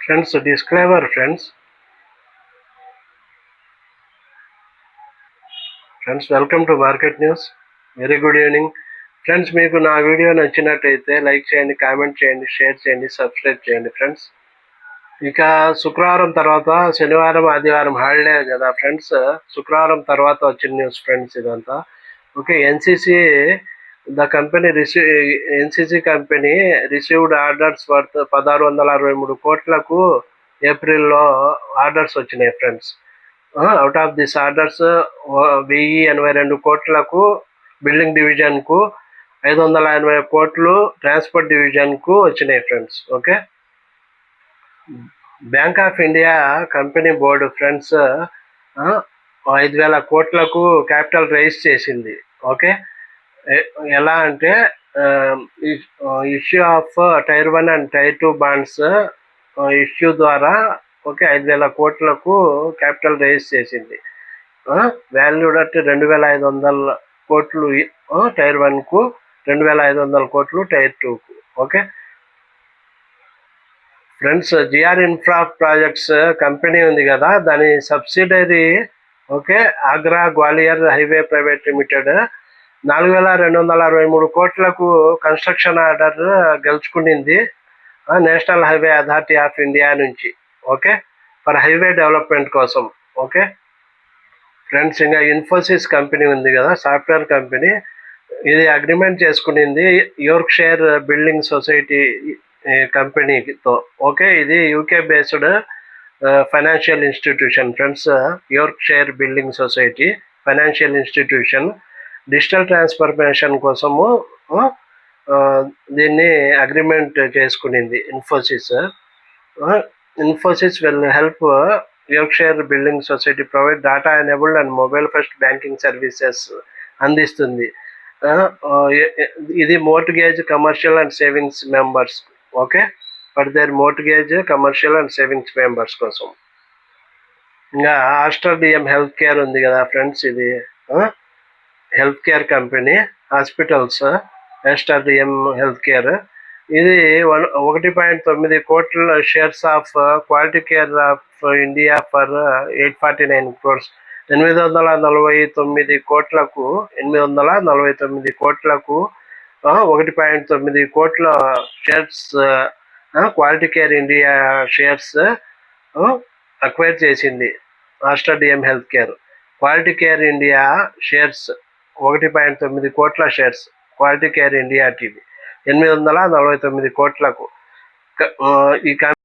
Friends, disclaimer friends. Friends, welcome to Market News. Very good evening. Friends, మీకు నా video నచ్చినట్టయితే like చేయండి, comment చేయండి, షేర్ చేయండి, సబ్స్క్రైబ్ చేయండి ఫ్రెండ్స్. ఇక శుక్రవారం తర్వాత శనివారం ఆదివారం హాలిడే కదా ఫ్రెండ్స్. శుక్రవారం తర్వాత వచ్చిన న్యూస్ ఫ్రెండ్స్ ఇదంతా. Okay, the company NCC company received orders worth 1663 కోట్లకు ఏప్రిల్లో ఆర్డర్స్ వచ్చినాయి friends. Out of this orders 1082 కోట్లకు బిల్డింగ్ డివిజన్కు, 580 కోట్లు ట్రాన్స్పోర్ట్ డివిజన్కు వచ్చినాయి friends. Okay, bank of India company board friends 5000 కోట్లకు క్యాపిటల్ రైజ్ చేసింది. ఓకే, ఎలా అంటే issue of tier 1 and tier 2 bonds issue ద్వారా 5000 కోట్లకు క్యాపిటల్ రైజ్ చేసింది. వాల్యూడ్ అట్ 2500 కోట్లు టైర్ 1కు, 2500 కోట్లు టైర్ 2కు. Okay friends, GR infra projects company ఉంది కదా, దాని subsidiary Agra Gwalior highway private limited 4263 కోట్లకు కన్స్ట్రక్షన్ ఆర్డర్ గెలుచుకునింది national highway authority of India నుంచి. ఓకే, ఫర్ హైవే డెవలప్మెంట్ కోసం. ఓకే ఫ్రెండ్స్, ఇంకా ఇన్ఫోసిస్ కంపెనీ ఉంది కదా, సాఫ్ట్వేర్ కంపెనీ, ఇది అగ్రిమెంట్ చేసుకునింది యోర్క్షైర్ బిల్డింగ్ సొసైటీ కంపెనీతో. ఓకే, ఇది UK based financial institution friends. Yorkshire building society financial institution digital transformation కోసము దీన్ని అగ్రిమెంట్ చేసుకునింది Infosys. Infosys will help Yorkshire building society provide data enabled and mobile first banking services అందిస్తుంది. ఇది mortgage commercial and savings members. Okay, for their mortgage commercial and savings members కోసం. ఇంకా Aster DM health care ఉంది కదా friends, ఇది health care company, hospitals, Aster DM health care. ఇది 1.9 కోట్ల shares of quality care of India for 849 crores. 849 కోట్లకు 849 కోట్లకు 1.9 కోట్ల shares quality care India shares acquire చేసింది Aster DM health care. Quality care India shares 1.9 కోట్ల shares quality care India TV 849 కోట్లకు. ఈ